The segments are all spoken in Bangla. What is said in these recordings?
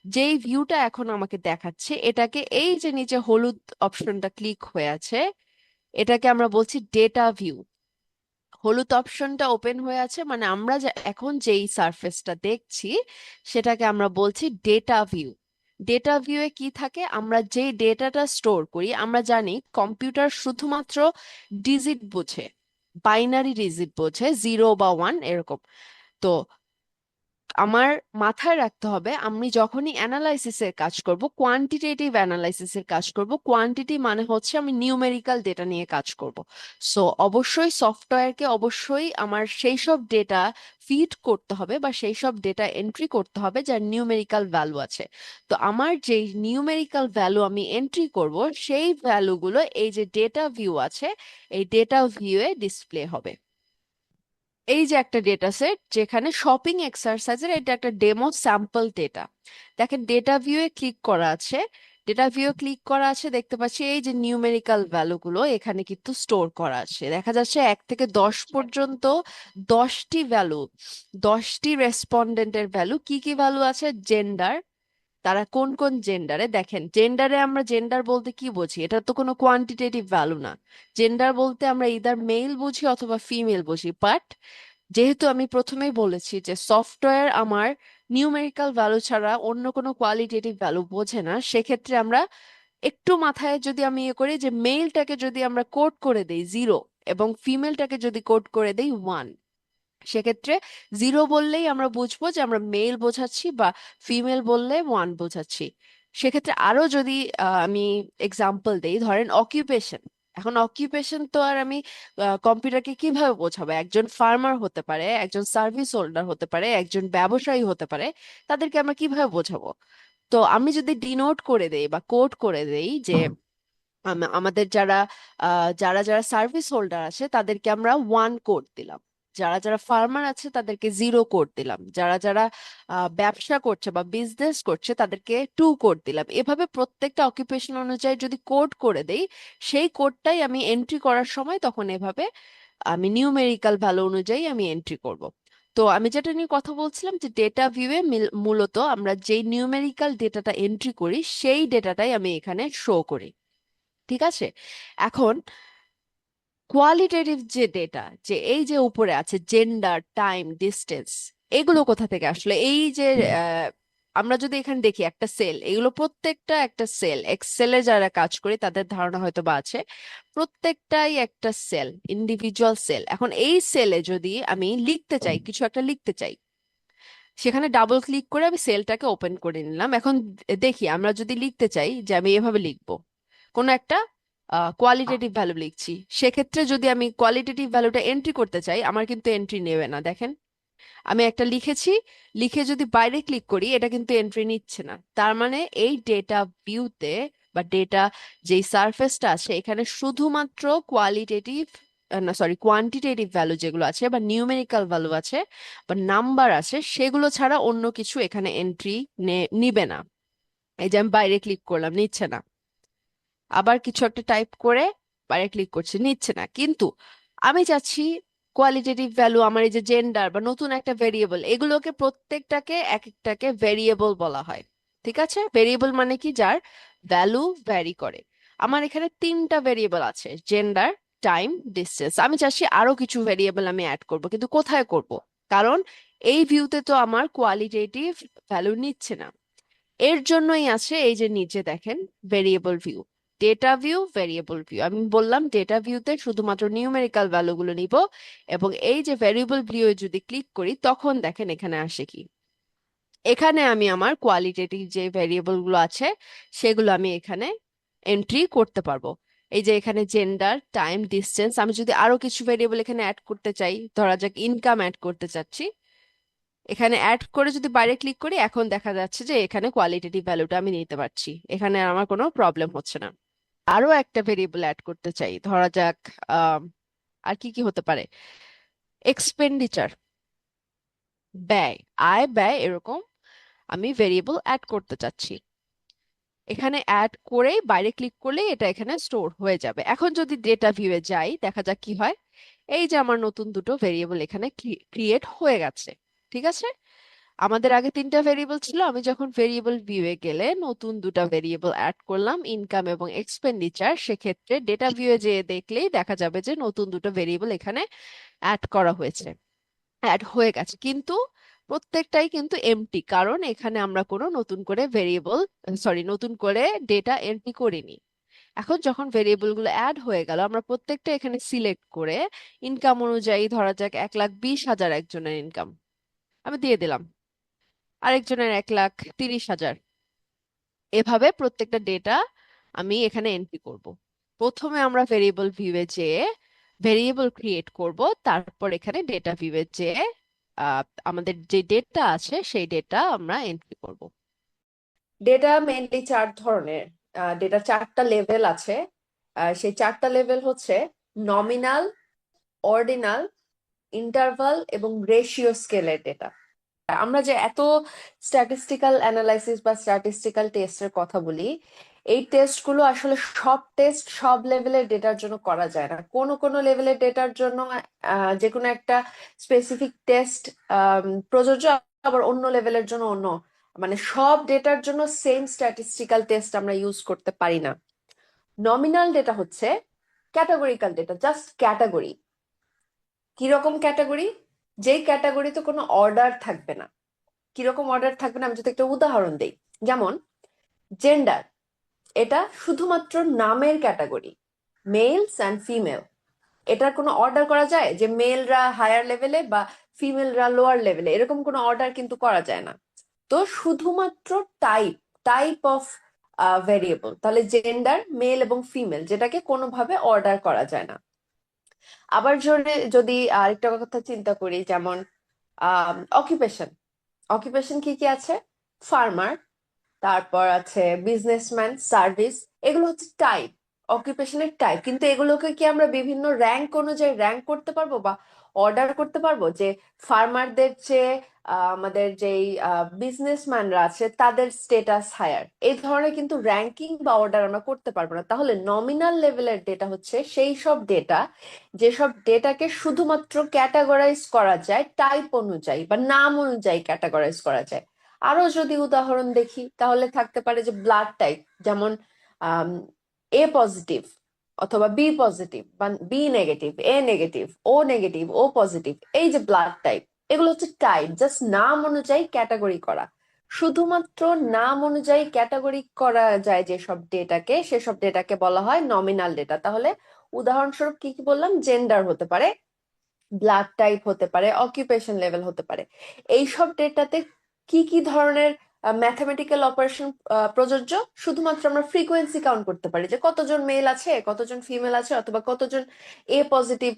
যেই ভিউটা এখন আমাকে দেখাচ্ছে এটাকে, এই যে নিচে হলুদ অপশনটা ক্লিক হয়ে আছে, এটাকে আমরা বলছি ডেটা ভিউ। হলুদ অপশনটা ওপেন হয়ে আছে মানে আমরা এখন যেই সারফেসটা দেখছি সেটাকে আমরা বলছি ডেটা ভিউ। ডেটা ভিউয়ে কি থাকে, আমরা যেই ডেটাটা স্টোর করি, আমরা জানি কম্পিউটার শুধুমাত্র ডিজিট বোঝে, বাইনারি ডিজিট বোঝে, 0 বা 1 এরকম। তো আমার মাথায় রাখতে হবে, আমি যখনই অ্যানালাইসিসের কাজ করব, কোয়ান্টিটেটিভ অ্যানালাইসিসের কাজ করব, কোয়ান্টিটি মানে হচ্ছে আমি নিউমেরিক্যাল ডেটা নিয়ে কাজ করব। সো অবশ্যই সফটওয়্যারকে অবশ্যই আমার সেই সব ডেটা ফিড করতে হবে বা সেই সব ডেটা এন্ট্রি করতে হবে যার নিউমেরিক্যাল ভ্যালু আছে। তো আমার যেই নিউমেরিক্যাল ভ্যালু আমি এন্ট্রি করব, সেই ভ্যালুগুলো এই যে ডেটা ভিউ আছে, এই ডেটা ভিউয়ে ডিসপ্লে হবে। এই যে একটা ডেটা সেট যেখানে শপিং এক্সারসাইজের, এটা একটা ডেমো স্যাম্পল ডেটা। দেখেন ডেটা ভিউয়ে ক্লিক করা আছে, ডেটা ভিউ ক্লিক করা আছে, দেখতে পাচ্ছি এই যে নিউমেরিক্যাল ভ্যালুগুলো এখানে কিন্তু স্টোর করা আছে। দেখা যাচ্ছে 1 থেকে 10 পর্যন্ত 10টি ভ্যালু, 10টি রেসপন্ডেন্টের ভ্যালু। কি কি ভ্যালু আছে? জেন্ডার, তারা কোন কোন জেন্ডারে। দেখেন জেন্ডারে আমরা জেন্ডার বলতে কি বুঝি, এটা তো কোনো কোয়ান্টিটেটিভ ভ্যালু না। জেন্ডার বলতে আমরা ইদার মেল বুঝি অথবা ফিমেল বুঝি, বাট যেহেতু আমি প্রথমেই বলেছি যে সফটওয়্যার আমার নিউমেরিক্যাল ভ্যালু ছাড়া অন্য কোনো কোয়ালিটেটিভ ভ্যালু বোঝে না, সেক্ষেত্রে আমরা একটু মাথায় যদি আমি ইয়ে করি যে মেলটাকে যদি আমরা কোড করে দেই 0 এবং ফিমেলটাকে যদি কোড করে দেই 1, সেক্ষেত্রে 0 বললেই আমরা বুঝবো যে আমরা মেল বোঝাচ্ছি, বা ফিমেল বললে 1 বোঝাচ্ছি। সেক্ষেত্রে আরো যদি আমি এক্সাম্পল দেই, ধরেন অকিউপেশন। এখন অকিউপেশন তো আর আমি কম্পিউটারকে কিভাবে বোঝাবো? একজন ফার্মার হতে পারে, একজন সার্ভিস হোল্ডার হতে পারে, একজন ব্যবসায়ী হতে পারে, তাদেরকে আমরা কিভাবে বোঝাবো? তো আমি যদি ডিনোট করে দেই বা কোড করে দেই যে আমাদের যারা যারা যারা সার্ভিস হোল্ডার আছে তাদেরকে আমরা 1 কোড দিলাম, যারা যারা ফার্মার আছে তাদেরকে 0 কোড দিলাম, যারা যারা ব্যবসা করছে বা বিজনেস করছে তাদেরকে 2 কোড দিলাম। এভাবে প্রত্যেকটা অকুপেশন অনুযায়ী যদি কোড করে দেই, সেই কোডটাই আমি এন্ট্রি করার সময় তখন এভাবে আমি নিউমেরিক্যাল ভ্যালু অনুযায়ী আমি এন্ট্রি করব। তো আমি যেটা নিয়ে কথা বলছিলাম যে ডেটা ভিউয়ে মূলত আমরা যেই নিউমেরিক্যাল ডেটাটা এন্ট্রি করি সেই ডেটাটাই আমি এখানে শো করি। ঠিক আছে। এখন কোয়ালিটেটিভ যে ডেটা, যে এই যে উপরে আছে জেন্ডার, টাইম, ডিস্টেন্স, এগুলো কোথা থেকে আসলে? এই যে আহ, আমরা যদি এখানে দেখি একটা সেল, এগুলো প্রত্যেকটা একটা সেল, এক্সেলে যারা কাজ করে তাদের ধারণা হয়তো বা আছে, প্রত্যেকটাই একটা সেল, ইন্ডিভিজুয়াল সেল। এখন এই সেলে যদি আমি লিখতে চাই, কিছু একটা লিখতে চাই, সেখানে ডাবল ক্লিক করে আমি সেলটাকে ওপেন করে নিলাম। এখন দেখি আমরা যদি লিখতে চাই যে আমি এভাবে লিখবো, কোনো একটা কোয়ালিটেটিভ ভ্যালু লিখছি, সেক্ষেত্রে যদি আমি কোয়ালিটেটিভ ভ্যালুটা এন্ট্রি করতে চাই, আমার কিন্তু এন্ট্রি নেবে না। দেখেন আমি একটা লিখেছি, লিখে যদি বাইরে ক্লিক করি এটা কিন্তু এন্ট্রি নিচ্ছে না। তার মানে এই ডেটা ভিউতে বা ডেটা যেই সারফেসটা আছে এখানে শুধুমাত্র কোয়ালিটেটিভ, না সরি, কোয়ান্টিটেটিভ ভ্যালু যেগুলো আছে বা নিউমেরিক্যাল ভ্যালু আছে বা নাম্বার আছে, সেগুলো ছাড়া অন্য কিছু এখানে এন্ট্রি নিবে না। এই যে আমি বাইরে ক্লিক করলাম, নিচ্ছে না। আবার কিছু একটা টাইপ করে বাইরে ক্লিক করছে, নিচ্ছে না। কিন্তু আমি চাচ্ছি কোয়ালিটেটিভ ভ্যালু, আমার এই যে জেন্ডার বা নতুন একটা ভেরিয়েবল, এগুলোকে প্রত্যেকটাকে এক একটাকে ভেরিয়েবল বলা হয়। ঠিক আছে, ভেরিয়েবল মানে কি? যার ভ্যালু ভ্যারি করে। আমার এখানে 3টা ভেরিয়েবল আছে, জেন্ডার, টাইম, ডিস্টেন্স। আমি চাচ্ছি আরো কিছু ভেরিয়েবল আমি অ্যাড করব, কিন্তু কোথায় করব? কারণ এই ভিউতে তো আমার কোয়ালিটেটিভ ভ্যালু নিচ্ছে না। এর জন্যই আছে এই যে নিচে দেখেন variable view, data view, variable view. আমি বললাম ডেটা ভিউতে শুধুমাত্র নিউমেরিক্যাল ভ্যালুগুলো নিব, এবং এই যে ভেরিয়েবল ভিউ যদি ক্লিক করি তখন দেখেন এখানে আসে কি, এখানে আমি আমার কোয়ালিটেটিভ যে ভেরিয়েবল গুলো আছে সেগুলো আমি এখানে এন্ট্রি করতে পারবো। এই যে এখানে জেন্ডার, টাইম, ডিস্টেন্স, আমি যদি আরো কিছু ভেরিয়েবল এখানে অ্যাড করতে চাই, ধরা যাক ইনকাম অ্যাড করতে চাচ্ছি, এখানে অ্যাড করে যদি বাইরে ক্লিক করি এখন দেখা যাচ্ছে যে এখানে কোয়ালিটেটিভ ভ্যালুটা আমি নিতে পারছি, এখানে আর আমার কোনো প্রবলেম হচ্ছে না। আরো একটা ভেরিয়েবল অ্যাড করতে চাই, ধরা যাক আহ আর কি কি হতে পারে, এক্সপেন্ডিচার, ব্যয়, আয় ব্যয়, এরকম আমি ভেরিয়েবল অ্যাড করতে চাচ্ছি। এখানে অ্যাড করেই বাইরে ক্লিক করলেই এটা এখানে স্টোর হয়ে যাবে। এখন যদি ডেটা ভিউয়ে যাই দেখা যাক কি হয়। এই যে আমার নতুন দুটো ভেরিয়েবল এখানে ক্রিয়েট হয়ে গেছে। ঠিক আছে। আমাদের আগে তিনটা ভেরিয়েবল ছিল, আমি যখন ভেরিয়েবল ভিউয়ে গেলে নতুন দুটা ভেরিয়েবল অ্যাড করলাম, ইনকাম এবং এক্সপেন্ডিচার, সেক্ষেত্রে ডেটা ভিউয়ে যেয়ে দেখলেই দেখা যাবে যে নতুন দুটো ভেরিয়েবল এখানে অ্যাড করা হয়েছে, অ্যাড হয়ে গেছে। কিন্তু প্রত্যেকটাই কিন্তু এমটি, কারণ এখানে আমরা কোনো নতুন করে ভেরিয়েবল, সরি, নতুন করে ডেটা এন্ট্রি করিনি। এখন যখন ভেরিয়েবল গুলো অ্যাড হয়ে গেল, আমরা প্রত্যেকটা এখানে সিলেক্ট করে ইনকাম অনুযায়ী, ধরা যাক 1,20,000 একজনের ইনকাম, আমি দিয়ে দিলাম, আরেকজনের 1,30,000। এভাবে প্রত্যেকটা ডেটা আমি এখানে এন্ট্রি করব। প্রথমে আমরা ভেরিয়েবল ভিউয়ে যেয়ে ভেরিয়েবল ক্রিয়েট করব, তারপর এখানে ডেটা ভিউয়ে যেয়ে আহ, আমাদের যে ডেটা আছে সেই ডেটা আমরা এন্ট্রি করব। ডেটা মেইনলি চার ধরনের, ডেটা চারটা লেভেল আছে। সেই চারটা লেভেল হচ্ছে নমিনাল, অর্ডিনাল, ইন্টারভাল এবং রেশিও স্কেলের ডেটা। আমরা যে এত স্ট্যাটিস্টিক্যাল অ্যানালাইসিস বা স্ট্যাটিস্টিক্যাল টেস্টের কথা বলি, এই টেস্টগুলো আসলে সব টেস্ট সব লেভেলের ডেটার জন্য করা যায় না। কোনো কোনো লেভেলের ডেটার জন্য যে কোনো একটা স্পেসিফিক টেস্ট প্রযোজ্য, আবার অন্য লেভেলের জন্য অন্য, মানে সব ডেটার জন্য সেম স্ট্যাটিস্টিক্যাল টেস্ট আমরা ইউজ করতে পারি না। নমিনাল ডেটা হচ্ছে ক্যাটাগরিক্যাল ডেটা, জাস্ট ক্যাটাগরি। কিরকম ক্যাটাগরি? যেই ক্যাটাগরিতে কোনো অর্ডার থাকবে না। কিরকম অর্ডার থাকবে না, আমি যদি একটা উদাহরণ দিই, যেমন জেন্ডার, এটা শুধুমাত্র নামের ক্যাটাগরি, মেলস অ্যান্ড ফিমেল। এটার কোনো অর্ডার করা যায় যে মেলরা হায়ার লেভেলে বা ফিমেলরা লোয়ার লেভেলে, এরকম কোনো অর্ডার কিন্তু করা যায় না। তো শুধুমাত্র টাইপ, টাইপ অফ ভেরিয়েবল, তাহলে জেন্ডার, মেল এবং ফিমেল, যেটাকে কোনোভাবে অর্ডার করা যায় না। আবার যদি আরেকটা কথা চিন্তা করি, যেমন অকুপেশন। অকুপেশন কি কি আছে? ফার্মার, তারপর আছে বিজনেসম্যান, সার্ভিস। এগুলো হচ্ছে টাইপ, অকুপেশনের টাইপ। কিন্তু এগুলোকে কি আমরা বিভিন্ন র্যাঙ্ক অনুযায়ী র্যাঙ্ক করতে পারবো বা অর্ডার করতে পারবো? যে ফার্মারদের চেয়ে আমাদের যেই বিজনেসম্যানরা আছে তাদের স্টেটাস হায়ার, এই ধরনের কিন্তু র্যাঙ্কিং বা অর্ডার আমরা করতে পারবো না। তাহলে নমিনাল লেভেলের ডেটা হচ্ছে সেই সব ডেটা যেসব ডেটাকে শুধুমাত্র ক্যাটাগরাইজ করা যায় টাইপ অনুযায়ী বা নাম অনুযায়ী ক্যাটাগরাইজ করা যায়। আরো যদি উদাহরণ দেখি, তাহলে থাকতে পারে যে ব্লাড টাইপ, যেমন এ পজিটিভ অথবা বি পজিটিভ বা বি নেগেটিভ, এ নেগেটিভ, ও নেগেটিভ, ও পজিটিভ। এই যে ব্লাড টাইপ, এগুলো হচ্ছে টাইপ, জাস্ট নাম অনুযায়ী ক্যাটাগরি করা। শুধুমাত্র নাম অনুযায়ী ক্যাটাগরি করা যায় যেসব ডেটাকে, সেসব ডেটাকে বলা হয় নমিনাল ডেটা। তাহলে উদাহরণস্বরূপ কি কি বললাম? জেন্ডার হতে পারে, ব্লাড টাইপ হতে পারে, অকুপেশন লেভেল হতে পারে। এইসব ডেটাতে কি কি ধরনের ম্যাথামেটিক্যাল অপারেশন প্রযোজ্য? শুধুমাত্র আমরা ফ্রিকোয়েন্সি কাউন্ট করতে পারি, যে কতজন মেল আছে, কতজন ফিমেল আছে, অথবা কতজন এ পজিটিভ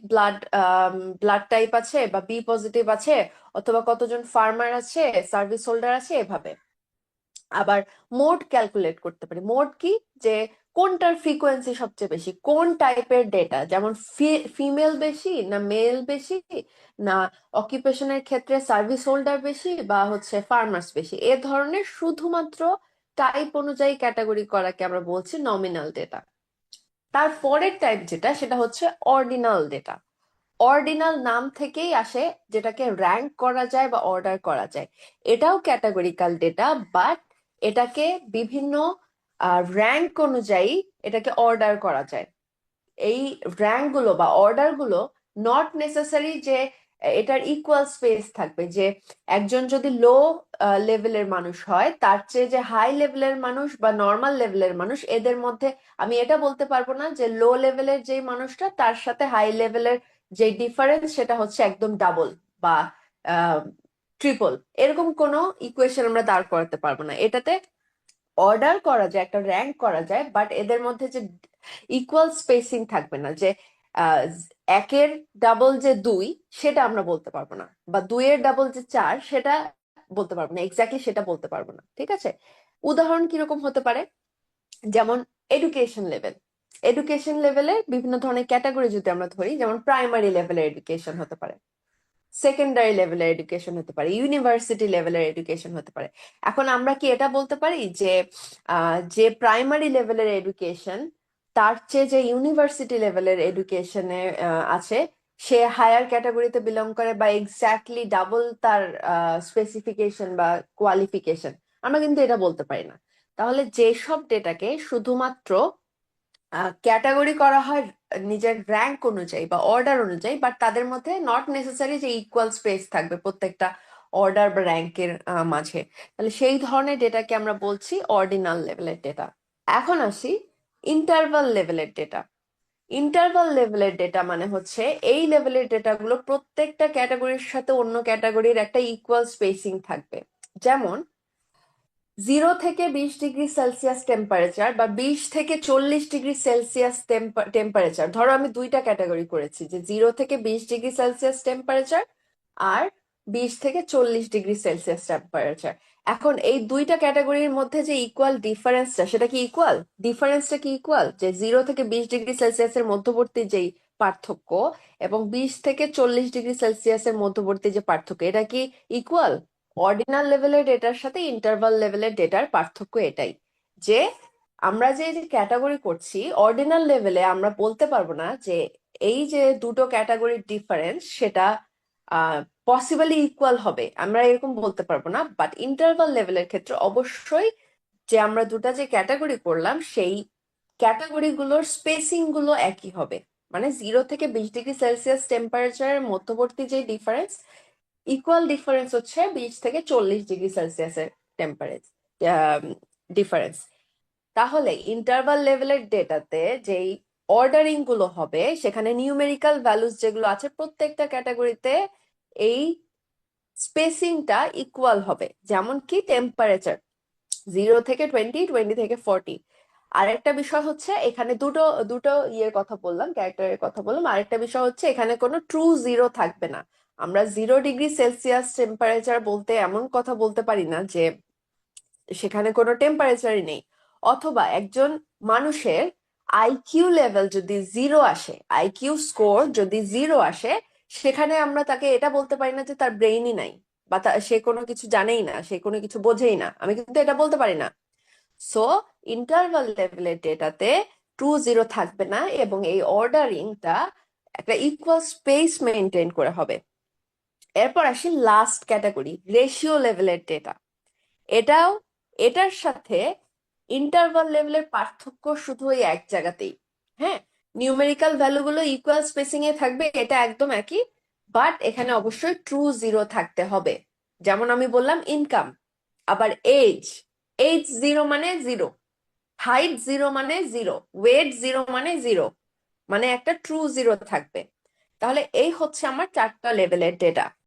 ব্লাড টাইপ আছে বা বি পজিটিভ আছে, অথবা কতজন ফার্মার আছে, সার্ভিস হোল্ডার আছে, এভাবে। আবার মোড ক্যালকুলেট করতে পারি। মোড কি? যে কোনটার ফ্রিকোয়েন্সি সবচেয়ে বেশি, কোন টাইপের ডেটা, যেমন ফিমেল বেশি না মেল বেশি, না অকুপেশনের ক্ষেত্রে সার্ভিস হোল্ডার বেশি বা হচ্ছে ফার্মার্স বেশি, এ ধরনের শুধুমাত্র টাইপ অনুযায়ী ক্যাটাগরি করাকে আমরা বলছি নমিনাল ডেটা। তার পরের টাইপ যেটা, সেটা হচ্ছে অর্ডিনাল ডেটা। অর্ডিনাল নাম থেকেই আসে, যেটাকে র্যাঙ্ক করা যায় বা অর্ডার করা যায়। এটাও ক্যাটাগরিক্যাল ডেটা, বাট এটাকে বিভিন্ন র্যাঙ্ক অনুযায়ী এটাকে অর্ডার করা যায়। এই র্যাঙ্ক গুলো বা অর্ডার গুলো নট নেসেসারি যে এটার ইকুয়াল স্পেস থাকবে, যে একজন যদি লো লেভেলের মানুষ হয়, তার চেয়ে যে হাই লেভেলের মানুষ বা নর্মাল লেভেলের মানুষ, এদের মধ্যে আমি এটা বলতে পারবো না যে লো লেভেলের যে মানুষটা তার সাথে হাই লেভেলের যে ডিফারেন্স সেটা হচ্ছে একদম ডাবল বা ট্রিপল। এরকম কোনো ইকুয়েশন আমরা দাঁড় করাতে পারবো না। এটাতে অর্ডার করা যায়, একটা র্যাঙ্ক করা যায়, বাট এদের মধ্যে যে ইকুয়াল স্পেসিং থাকবে না, যে আহ, একের ডাবল যে দুই সেটা আমরা বলতে পারবো না, বা দুইয়ের ডাবল যে চার সেটা বলতে পারবো না, এক্স্যাক্টলি সেটা বলতে পারবো না। ঠিক আছে? উদাহরণ কিরকম হতে পারে? যেমন এডুকেশন লেভেল। এডুকেশন লেভেলে বিভিন্ন ধরনের ক্যাটাগরি যদি আমরা ধরি, যেমন প্রাইমারি লেভেলের এডুকেশন হতে পারে, সেকেন্ডারি লেভেলের এডুকেশন হতে পারে, ইউনিভার্সিটি লেভেলের এডুকেশন হতে পারে। এখন আমরা কি এটা বলতে পারি যে যে প্রাইমারি লেভেলের এডুকেশন তার চেয়ে যে ইউনিভার্সিটি লেভেলের এডুকেশনে আছে সে হায়ার ক্যাটাগরিতে বিলং করে বা এক্স্যাক্টলি ডাবল তার স্পেসিফিকেশন বা কোয়ালিফিকেশন, আমরা কিন্তু এটা বলতে পারি না। তাহলে যেসব ডেটাকে শুধুমাত্র ক্যাটাগরি করা হয় নিজের র্যাঙ্ক অনুযায়ী বা অর্ডার অনুযায়ী, বাট তাদের মধ্যে নট নেসেসারি যে ইকুয়াল স্পেস থাকবে প্রত্যেকটা অর্ডার বা র্যাঙ্কের মাঝে, তাহলে সেই ধরনের ডেটাকে আমরা বলছি অর্ডিনাল লেভেলের ডেটা। এখন আসি ইন্টারভাল লেভেলের ডেটা। ইন্টারভাল লেভেলের ডেটা মানে হচ্ছে এই লেভেলের ডেটাগুলো প্রত্যেকটা ক্যাটাগরির সাথে অন্য ক্যাটাগরির একটা ইকুয়াল স্পেসিং থাকবে। যেমন 0 থেকে 20 ডিগ্রি সেলসিয়াস টেম্পারেচার বা 20 থেকে 40 ডিগ্রি সেলসিয়াস টেম্পারেচার, ধরো আমি দুইটা ক্যাটাগরি করেছি, যে 0 থেকে 20 ডিগ্রি সেলসিয়াস টেম্পারেচার আর 20 থেকে 40 ডিগ্রি সেলসিয়াস টেম্পারেচার। এখন এই দুইটা ক্যাটাগরির মধ্যে যে ইকুয়াল ডিফারেন্সটা, সেটা কি ইকুয়াল? ডিফারেন্সটা কি ইকুয়াল? যে 0 থেকে 20 ডিগ্রি সেলসিয়াসের মধ্যবর্তী যেই পার্থক্য এবং 20 থেকে 40 ডিগ্রি সেলসিয়াসের মধ্যবর্তী যে পার্থক্য, এটা কি ইকুয়াল? অর্ডিনাল লেভেলের ডেটার সাথে ইন্টারভাল লেভেলের ডেটার পার্থক্য এটাই, যে আমরা যে যে ক্যাটাগরি করছি অর্ডিনাল লেভেলে আমরা বলতে পারবো না যে এই যে দুটো ক্যাটাগরির ডিফারেন্স সেটা পসিবলি ইকুয়াল হবে, আমরা এরকম বলতে পারবো না। বাট ইন্টারভাল লেভেলের ক্ষেত্রে অবশ্যই যে আমরা দুটা যে ক্যাটাগরি করলাম সেই ক্যাটাগরি গুলোর স্পেসিং গুলো একই হবে। মানে 0 থেকে 20 ডিগ্রি সেলসিয়াস টেম্পারেচারের মধ্যবর্তী যে ডিফারেন্স, ইকুয়াল ডিফারেন্স হচ্ছে 20 থেকে 40 ডিগ্রি সেলসিয়াসের টেম্পারেচার ডিফারেন্স। তাহলে ইন্টারভাল লেভেলের ডেটাতে যেই অর্ডারিং গুলো হবে, সেখানে নিউমেরিক্যাল ভ্যালুস যেগুলো আছে প্রত্যেকটা ক্যাটাগরিতে এই স্পেসিংটা ইকুয়াল হবে। যেমন কি টেম্পারেচার 0 থেকে 20, 20 থেকে 40। আরেকটা বিষয় হচ্ছে এখানে দুটো দুটো ইয়ের কথা বললাম, ক্যারেক্টারের কথা বললাম। আরেকটা বিষয় হচ্ছে এখানে কোনো ট্রু জিরো থাকবে না। আমরা 0 ডিগ্রি সেলসিয়াস টেম্পারেচার বলতে এমন কথা বলতে পারি না যে সেখানে কোনো টেম্পারেচারই নেই। অথবা একজন মানুষের আইকিউ লেভেল যদি জিরো আসে, আইকিউ স্কোর যদি জিরো আসে, সেখানে আমরা তাকে এটা বলতে পারি না যে তার ব্রেইনই নাই বা সে কোনো কিছু জানেই না, সে কোনো কিছু বোঝেই না, আমি কিন্তু এটা বলতে পারি না। সো ইন্টারভাল লেভেলের ডেটাতে ট্রু জিরো থাকবে না এবং এই অর্ডারিংটা একটা ইকুয়াল স্পেস মেনটেন করে হবে। এরপর আসি লাস্ট ক্যাটাগরি, রেশিও লেভেলের ডেটা। এটাও, এটার সাথে ইন্টারভাল লেভেলের পার্থক্য শুধু ওই এক জায়গাতেই। হ্যাঁ, নিউমেরিক্যাল ভ্যালুগুলো ইকুয়াল স্পেসিং এ থাকবে, এটা একদম একই। বাট এখানে অবশ্যই ট্রু জিরো থাকতে হবে। যেমন আমি বললাম ইনকাম, আবার এজ, এজ জিরো মানে জিরো, হাইট জিরো মানে জিরো, ওয়েট জিরো মানে জিরো, মানে একটা ট্রু জিরো থাকবে। তাহলে এই হচ্ছে আমার 4টা লেভেলের ডেটা।